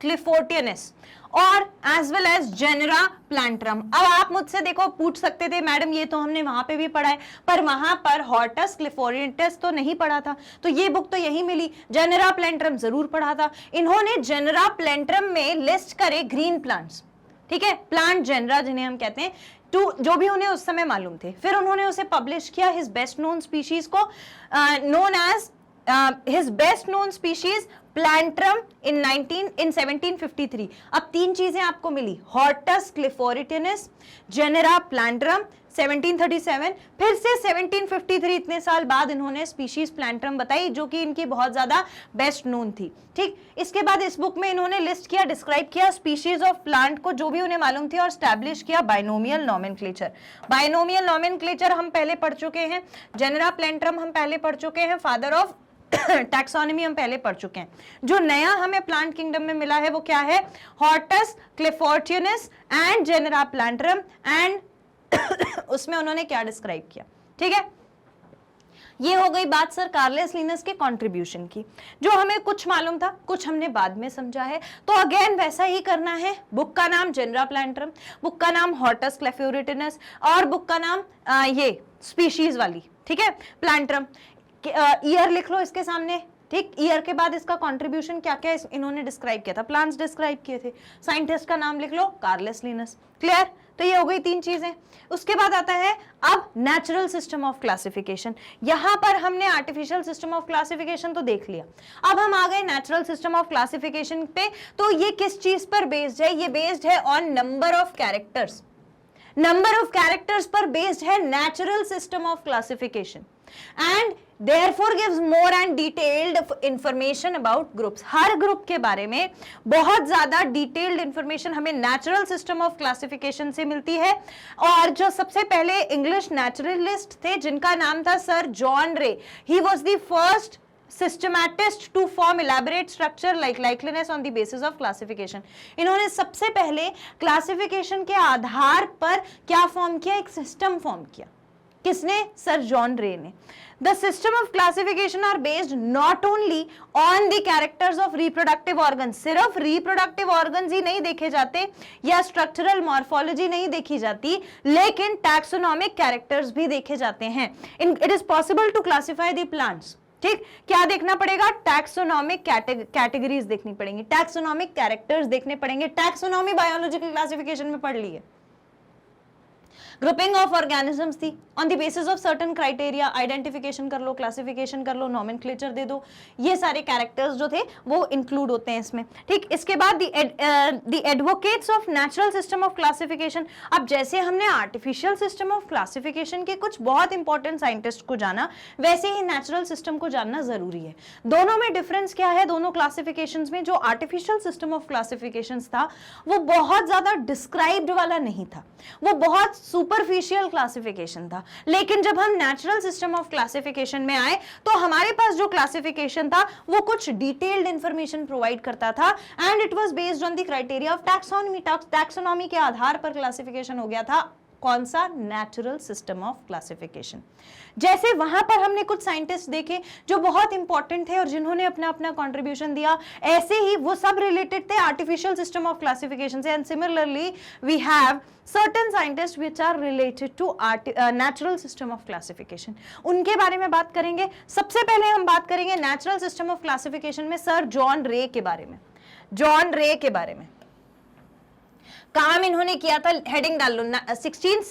क्लिफोर्टियनस और as well as Genera Plantarum. अब आप मुझसे देखो पूछ सकते थे मैडम ये तो हमने वहां पे भी पढ़ा है, पर वहां पर हॉर्टस क्लिफोर्टियनस तो नहीं पढ़ा था, तो ये बुक तो यही मिली। जेनेरा प्लांटरम जरूर पढ़ा था। इन्होंने जेनेरा प्लांटरम में लिस्ट करे ग्रीन प्लांट्स, ठीक है, प्लांट जेनरा जिन्हें हम कहते हैं, जो भी उन्हें उस समय मालूम थे। फिर उन्होंने उसे पब्लिश किया, हिज बेस्ट नोन स्पीशीज को known as his best known species plantarum in 1753। अब तीन चीजें आपको मिली, हॉर्टस क्लिफोर्टियनस, जेनेरा प्लांटरम 1737, फिर से 1753, इतने साल बाद इन्होंने स्पीशीज प्लांटरम बताई जो कि इनकी बहुत ज्यादा बेस्ट नोन थी। ठीक, इसके बाद इस बुक में इन्होंने लिस्ट किया, डिस्क्राइब किया स्पीशीज ऑफ प्लांट को जो भी उन्हें मालूम थी, और स्टैब्लिश किया बाइनोमियल नॉमेनक्लेचर। बाइनोमियल नॉमेनक्लेचर हम पहले पढ़ चुके हैं, जेनेरा प्लांटरम हम पहले पढ़ चुके हैं, फादर ऑफ टैक्सोनॉमी हम पहले पढ़ चुके हैं। जो नया हमें प्लांट किंगडम में मिला है वो क्या है? Hortus Cliffortianus and genera plantarum, and उसमें उन्होंने क्या डिस्क्राइब किया। ठीक है, ये हो गई बात सर कार्लस लिनस के कंट्रीब्यूशन की, जो हमें कुछ मालूम था, कुछ हमने बाद में समझा है। तो अगेन वैसा ही करना है। बुक का नाम जेनेरा प्लांटरम, बुक का नाम हॉर्टस क्लिफोर्टियनस, और बुक का नाम ये स्पीशीज वाली, ठीक है, प्लांटरम। ईयर लिख लो इसके सामने, ठीक, ईयर के बाद इसका कंट्रीब्यूशन क्या क्या इन्होंने डिस्क्राइब किया था, प्लांट्स डिस्क्राइब किए थे। साइंटिस्ट का नाम लिख लो कार्लस लिनस। क्लियर? तो ये हो गई तीन चीजें। उसके बाद आता है अब नेचुरल सिस्टम ऑफ क्लासिफिकेशन। यहां पर हमने आर्टिफिशियल सिस्टम ऑफ क्लासिफिकेशन तो देख लिया, अब हम आ गए नेचुरल सिस्टम ऑफ क्लासिफिकेशन पे। तो ये किस चीज पर बेस्ड है? ये बेस्ड है on number of characters. Number of characters पर बेस्ड है natural system of classification, and therefore gives more and detailed information about groups। Her group के बारे में बहुत ज्यादा डिटेल्ड इंफॉर्मेशन हमें नेचुरल सिस्टम ऑफ क्लासिफिकेशन से मिलती है। और जो सबसे पहले इंग्लिश नेचुरलिस्ट थे जिनका नाम था sir John Ray, he was the first systematist to form elaborate structure like likeliness on the basis of classification. इन्होंने सबसे पहले क्लासिफिकेशन के आधार पर क्या फॉर्म किया? एक सिस्टम फॉर्म किया। किसने? सर जॉन रे ने। The system of classification are based not only on the characters of reproductive organs। सिर्फ reproductive organs ही नहीं देखे जाते या structural morphology नहीं देखी जाती, लेकिन taxonomic characters भी देखे जाते हैं। It is possible to classify the plants। ठीक, क्या देखना पड़ेगा? टैक्सोनॉमिक कैटेगरीज देखनी पड़ेंगी, टैक्सोनॉमिक कैरेक्टर्स देखने पड़ेंगे। टैक्सोनॉमी बायोलॉजिकल क्लासिफिकेशन में पढ़ ली है। ग्रुपिंग ऑफ ऑर्गेनिजम्स थी on the basis of certain criteria, identification कर लो, क्लासिफिकेशन कर लो, नॉमेनक्लेचर दे दो, ये सारे कैरेक्टर्स जो थे वो इंक्लूड होते हैं इसमें। ठीक, इसके बाद the advocates of natural system of classification. अब जैसे हमने आर्टिफिशियल सिस्टम ऑफ क्लासिफिकेशन के कुछ बहुत इंपॉर्टेंट साइंटिस्ट को जाना, वैसे ही नेचुरल सिस्टम को जानना जरूरी है। दोनों में डिफरेंस क्या है? दोनों क्लासिफिकेशंस में जो आर्टिफिशियल सिस्टम ऑफ क्लासिफिकेशंस था वो बहुत ज्यादा डिस्क्राइब्ड वाला नहीं था, वो बहुत सुपरफिशियल क्लासिफिकेशन था। लेकिन जब हम नेचुरल सिस्टम ऑफ क्लासिफिकेशन में आए तो हमारे पास जो क्लासिफिकेशन था वो कुछ डिटेल्ड इंफॉर्मेशन प्रोवाइड करता था, and it was based on the criteria of taxonomy. Taxonomy के आधार पर क्लासिफिकेशन हो गया था। कौन सा? Natural system of classification. जैसे वहां पर हमने कुछ साइंटिस्ट देखे जो बहुत इंपॉर्टेंट थे और जिन्होंने अपना अपना कंट्रीब्यूशन दिया, ऐसे ही वो सब रिलेटेड थे आर्टिफिशियल सिस्टम ऑफ क्लासिफिकेशन से। And similarly we have certain scientists which are related to natural system of classification। उनके बारे में बात करेंगे। सबसे पहले हम बात करेंगे नेचुरल सिस्टम ऑफ क्लासिफिकेशन में सर जॉन रे के बारे में। जॉन रे के बारे में काम इन्होंने किया था, हेडिंग डाल लो 1627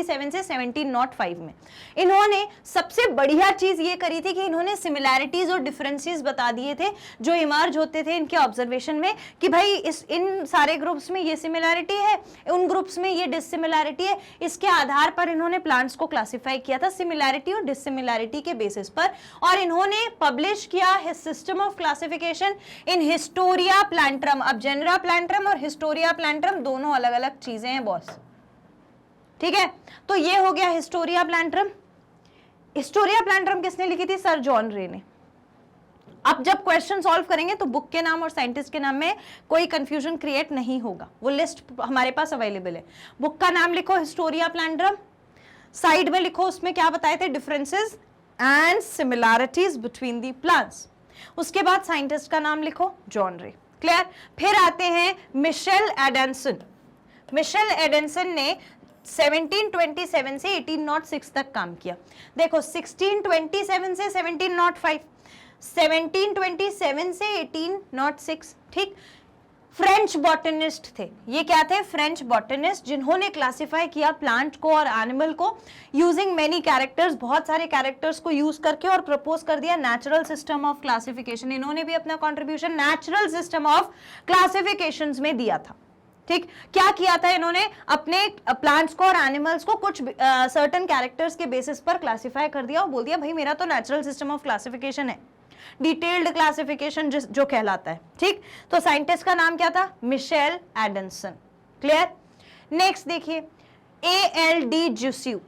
से 1705 में इन्होंने सबसे बढ़िया चीज ये करी थी कि इन्होंने सिमिलैरिटीज और डिफरेंसेस बता दिए थे जो इमर्ज होते थे इनके ऑब्जर्वेशन में, कि भाई इन सारे ग्रुप्स में ये सिमिलैरिटी है, उन ग्रुप्स में ये डिससिमिलैरिटी है। इसके आधार पर इन्होंने प्लांट्स को क्लासिफाई किया था सिमिलैरिटी और डिससिमिलैरिटी के बेसिस पर, और इन्होंने पब्लिश किया system of classification in historia plantarum. अब जेनरा प्लांट्रम और हिस्टोरिया प्लांट्रम दोनों अलग अलग चीजें हैं बॉस, ठीक है। तो ये हो गया हिस्टोरिया प्लांट्रम। हिस्टोरिया प्लांट्रम किसने लिखी थी? सर जॉन रे ने। अब जब क्वेश्चन सॉल्व करेंगे तो बुक के नाम और साइंटिस्ट के नाम में कोई कंफ्यूजन क्रिएट नहीं होगा, वो लिस्ट हमारे पास अवेलेबल है। बुक का नाम लिखो हिस्टोरिया प्लांट्रम, साइड में लिखो उसमें क्या बताए थे, differences and similarities between the plants. उसके बाद साइंटिस्ट का नाम लिखो जॉन रे, क्लियर। फिर आते हैं मिशेल एडेंसन। मिशेल एडेंसन ने 1727 से 1806 तक काम किया। देखो 1627 से 1705, 1727 से 1806, ठीक। फ्रेंच बॉटनिस्ट थे ये, क्या थे? फ्रेंच बॉटनिस्ट, जिन्होंने क्लासिफाई किया प्लांट को और एनिमल को यूजिंग मेनी कैरेक्टर्स, बहुत सारे कैरेक्टर्स को यूज करके, और प्रपोज कर दिया नेचुरल सिस्टम ऑफ क्लासिफिकेशन। इन्होंने भी अपना contribution natural system of classifications में दिया था, ठीक। क्या किया था इन्होंने? अपने प्लांट्स को और एनिमल्स को कुछ सर्टेन कैरेक्टर्स के बेसिस पर क्लासिफाई कर दिया और बोल दिया भाई मेरा तो नेचुरल सिस्टम ऑफ क्लासिफिकेशन है, डिटेल्ड क्लासिफिकेशन जो कहलाता है, ठीक। तो साइंटिस्ट का नाम क्या था? Michel एडेंसन, clear. नेक्स्ट देखिए A.L.D. जुस्यू।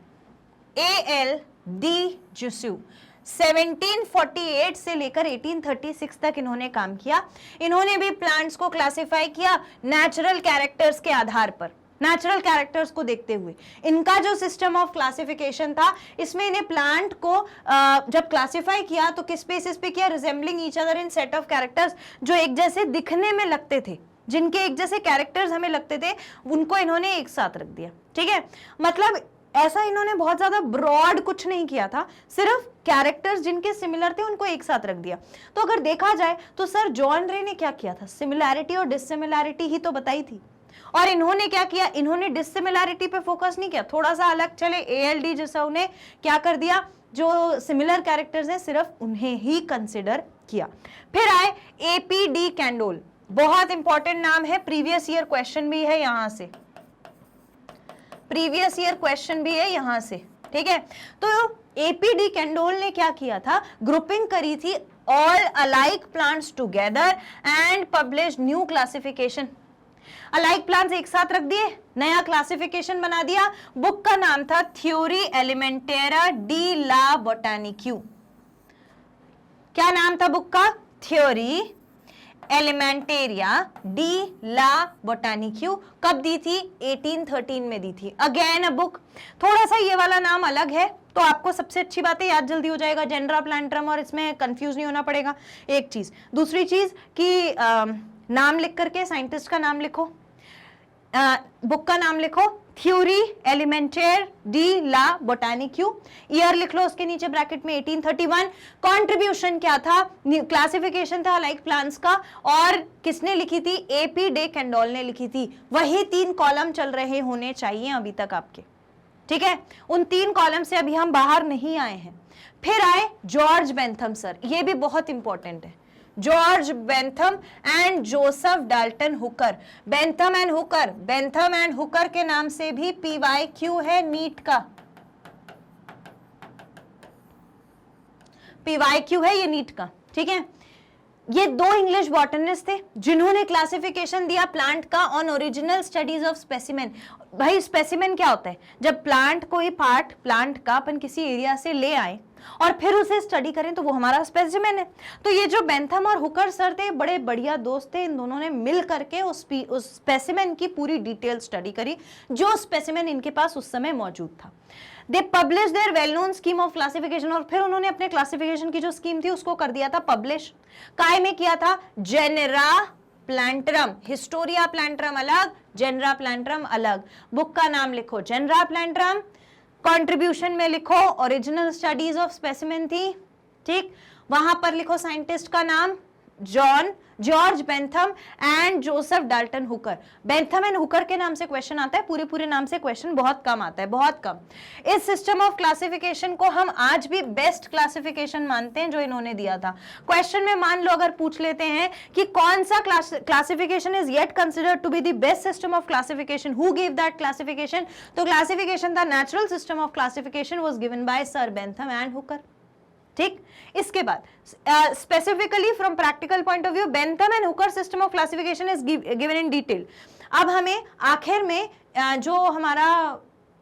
A.L.D. जुस्यू 1748 से लेकर 1836 तक इन्होंने काम किया। इन्होंने भी प्लांट्स को क्लासिफाई किया नेचुरल कैरेक्टर्स के आधार पर, नेचुरल कैरेक्टर्स को देखते हुए। इनका जो सिस्टम ऑफ क्लासिफिकेशन था, इसमें इन्हें प्लांट को जब क्लासिफाई किया तो किस बेसिस पे किया? Resembling each other in set of characters, जो एक जैसे दिखने में लगते थे, जिनके एक जैसे कैरेक्टर्स हमें लगते थे, उनको इन्होंने एक साथ रख दिया, ठीक है। मतलब ऐसा इन्होंने बहुत ज्यादा ब्रॉड कुछ नहीं किया था, सिर्फ कैरेक्टर्स जिनके सिमिलर थे उनको एक साथ रख दिया। तो अगर देखा जाए तो सर जॉन रे ने क्या किया था? सिमिलैरिटी और डिससिमिलैरिटी ही तो बताई थी, और इन्होंने क्या किया? इन्होंने डिससिमिलैरिटी पे फोकस नहीं किया, थोड़ा सा अलग चले। A.L.D. जुस्यू ने क्या कर दिया? जो सिमिलर कैरेक्टर्स हैं सिर्फ उन्हें ही कंसिडर किया। फिर आए A.P.D. कैंडोल, बहुत इंपॉर्टेंट नाम है, प्रीवियस ईयर क्वेश्चन भी है यहां से, प्रीवियस ईयर क्वेश्चन भी है यहां से, ठीक है। तो A.P.D. कैंडोल ने क्या किया था? ग्रुपिंग करी थी all alike plants together and publish new classification. Alike plants एक साथ रख दिए, नया क्लासिफिकेशन बना दिया। बुक का नाम था थ्योरी एलिमेंटेरा डी ला बोटानिक्यू। क्या नाम था बुक का? थ्योरी एलिमेंटेरिया डी ला बोटानिक्यू। कब दी थी? 1813 में दी थी। अगेन अ बुक, थोड़ा सा ये वाला नाम अलग है तो आपको सबसे अच्छी बात है याद जल्दी हो जाएगा, जेनरा प्लांट्रम, और इसमें कंफ्यूज नहीं होना पड़ेगा। एक चीज, दूसरी चीज कि नाम लिख करके साइंटिस्ट का नाम लिखो, बुक का नाम लिखो थ्योरी एलिमेंटेर डी ला बोटानिक्यू, ईयर लिख लो उसके नीचे ब्रैकेट में 1831। कंट्रीब्यूशन क्या था? क्लासिफिकेशन था लाइक प्लांट्स का, और किसने लिखी थी? A.P.D. कैंडोल ने लिखी थी। वही 3 कॉलम चल रहे होने चाहिए अभी तक आपके, ठीक है। उन 3 कॉलम से अभी हम बाहर नहीं आए हैं। फिर आए जॉर्ज बेंथम सर, ये भी बहुत इंपॉर्टेंट है, George Bentham and Joseph Dalton Hooker. Bentham and Hooker, Bentham and Hooker के नाम से भी PYQ है नीट का, PYQ है ये नीट का, ठीक है। ये 2 इंग्लिश बॉटनिस्ट थे जिन्होंने क्लासिफिकेशन दिया प्लांट का on original studies of specimen. भाई स्पेसिमेन क्या होता है? जब प्लांट कोई पार्ट प्लांट का अपन किसी एरिया से ले आए और फिर उसे स्टडी करें तो वो हमारा स्पेसिमेन है। तो ये जो बेंथम और हुकर सर थे बड़े बढ़िया दोस्त थे, इन दोनों ने मिल करके उस स्पेसिमेन की पूरी डिटेल स्टडी करी जो स्पेसिमेन इनके पास उस समय मौजूद था। They publish there well known scheme of classification, और फिर उन्होंने अपने क्लासिफिकेशन की जो स्कीम थी उसको कर दिया था पब्लिश। काय में किया था? जेनेरा प्लांट्रम, हिस्टोरिया प्लांट्रम अलग, जेनरा प्लांट्रम अलग। बुक का नाम लिखो जेनरा प्लांट्रम, कंट्रीब्यूशन में लिखो ओरिजिनल स्टडीज ऑफ स्पेसिमेन थी, ठीक। वहां पर लिखो साइंटिस्ट का नाम John George Bentham and Joseph Dalton Hooker. Bentham and Hooker के नाम से क्वेश्चन आता है, पूरे नाम से क्वेश्चन बहुत कम आता है, बहुत कम। इस सिस्टम ऑफ क्लासिफिकेशन को हम आज भी बेस्ट क्लासिफिकेशन मानते हैं जो इन्होंने दिया था। क्वेश्चन में मान लो अगर पूछ लेते हैं कि कौन सा classification is yet considered to be the best system of classification, who give that classification, तो classification the natural system of classification was given by sir Bentham and Hooker. ठीक, इसके बाद specifically from practical point of view Bentham and Hooker system of classification is given in detail. अब हमें आखिर में जो हमारा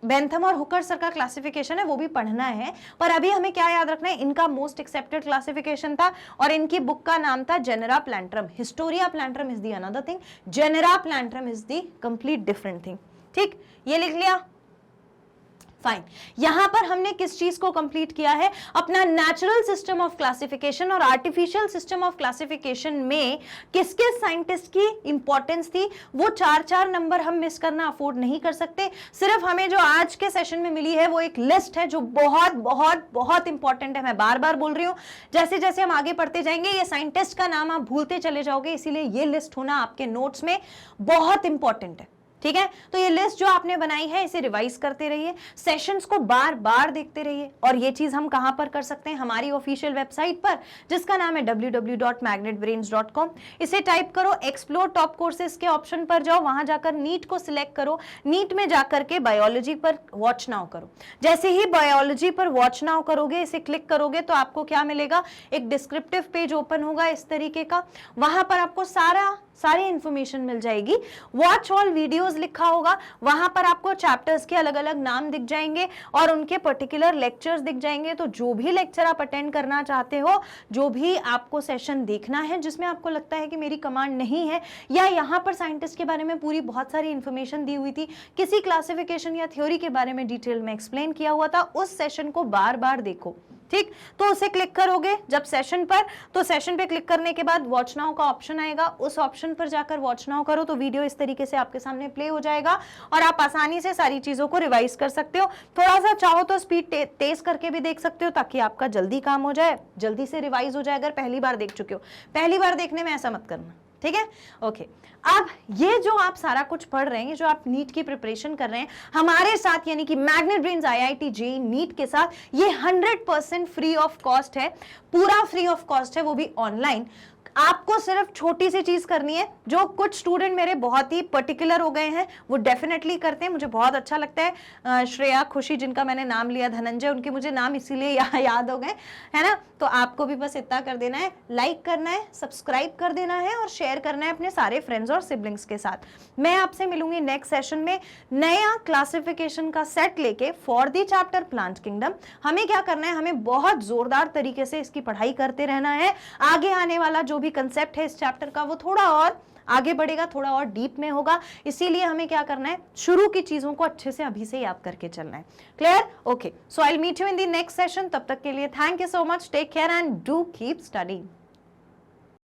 बेंथम और हुकर सर का क्लासिफिकेशन है वो भी पढ़ना है, पर अभी हमें क्या याद रखना है, इनका मोस्ट एक्सेप्टेड क्लासिफिकेशन था और इनकी बुक का नाम था genera plantarum. Historia plantarum is the another thing, genera plantarum is the complete different thing. ठीक, ये लिख लिया, फाइन। यहां पर हमने किस चीज को कंप्लीट किया है, अपना नेचुरल सिस्टम ऑफ क्लासिफिकेशन और आर्टिफिशियल सिस्टम ऑफ क्लासिफिकेशन में किस किस साइंटिस्ट की इंपॉर्टेंस थी, वो 4-4 नंबर हम मिस करना अफोर्ड नहीं कर सकते। सिर्फ हमें जो आज के सेशन में मिली है वो एक लिस्ट है जो बहुत बहुत बहुत इंपॉर्टेंट है। मैं बार बार बोल रही हूं, जैसे जैसे हम आगे पढ़ते जाएंगे ये साइंटिस्ट का नाम आप भूलते चले जाओगे, इसीलिए ये लिस्ट होना आपके नोट्स में बहुत इंपॉर्टेंट है। ठीक है, तो ये लिस्ट जो आपने बनाई है इसे रिवाइज करते रहिए, सेशंस को बार बार देखते रहिए। और ये चीज हम कहां पर कर सकते हैं, हमारी ऑफिशियल वेबसाइट पर जिसका नाम है www.magnetbrains.com। इसे टाइप करो, एक्सप्लोर टॉप कोर्सेज के ऑप्शन पर जाओ, वहां जाकर नीट को सिलेक्ट करो, नीट में जाकर के बायोलॉजी पर वॉच नाउ करो। जैसे ही बायोलॉजी पर वॉच नाउ करोगे, इसे क्लिक करोगे तो आपको क्या मिलेगा, एक डिस्क्रिप्टिव पेज ओपन होगा इस तरीके का, वहां पर आपको सारी इंफॉर्मेशन मिल जाएगी। वॉच ऑल वीडियोस लिखा होगा, वहां पर आपको चैप्टर्स के अलग अलग नाम दिख जाएंगे और उनके पर्टिकुलर लेक्चर्स दिख जाएंगे। तो जो भी लेक्चर आप अटेंड करना चाहते हो, जो भी आपको सेशन देखना है जिसमें आपको लगता है कि मेरी कमांड नहीं है, या यहाँ पर साइंटिस्ट के बारे में पूरी बहुत सारी इंफॉर्मेशन दी हुई थी, किसी क्लासिफिकेशन या थ्योरी के बारे में डिटेल में एक्सप्लेन किया हुआ था, उस सेशन को बार बार देखो। ठीक, तो उसे क्लिक करोगे जब सेशन पर, तो सेशन पे क्लिक करने के बाद वॉच नाउ का ऑप्शन आएगा, उस ऑप्शन पर जाकर वॉच नाउ करो तो वीडियो इस तरीके से आपके सामने प्ले हो जाएगा और आप आसानी से सारी चीजों को रिवाइज कर सकते हो। थोड़ा सा चाहो तो स्पीड तेज करके भी देख सकते हो ताकि आपका जल्दी काम हो जाए, जल्दी से रिवाइज हो जाए। अगर पहली बार देख चुके हो, पहली बार देखने में ऐसा मत करना, ठीक है, ओके। अब ये जो आप सारा कुछ पढ़ रहे हैं, जो आप नीट की प्रिपरेशन कर रहे हैं हमारे साथ, यानी कि Magnet Brains IIT JEE NEET के साथ, ये 100% फ्री ऑफ कॉस्ट है, पूरा फ्री ऑफ कॉस्ट है, वो भी ऑनलाइन। आपको सिर्फ छोटी सी चीज करनी है, जो कुछ स्टूडेंट मेरे बहुत ही पर्टिकुलर हो गए हैं वो डेफिनेटली करते हैं, मुझे बहुत अच्छा लगता है। श्रेया, खुशी, जिनका मैंने नाम लिया, धनंजय, उनके मुझे नाम इसीलिए याद हो गए, है ना। तो आपको भी बस इतना कर देना है, लाइक करना है, सब्सक्राइब कर देना है और शेयर करना है अपने सारे फ्रेंड्स और सिबलिंग्स के साथ। मैं आपसे मिलूंगी नेक्स्ट सेशन में नया क्लासिफिकेशन का सेट लेके for the chapter plant kingdom. हमें क्या करना है, हमें बहुत जोरदार तरीके से इसकी पढ़ाई करते रहना है। आगे आने वाला जो भी कंसेप्ट है इस चैप्टर का वो थोड़ा और आगे बढ़ेगा, थोड़ा और डीप में होगा, इसीलिए हमें क्या करना है, शुरू की चीजों को अच्छे से अभी से याद करके चलना है। Clear? Okay, so I will meet you in the next session. तब तक के लिए thank you so much, take care and do keep studying.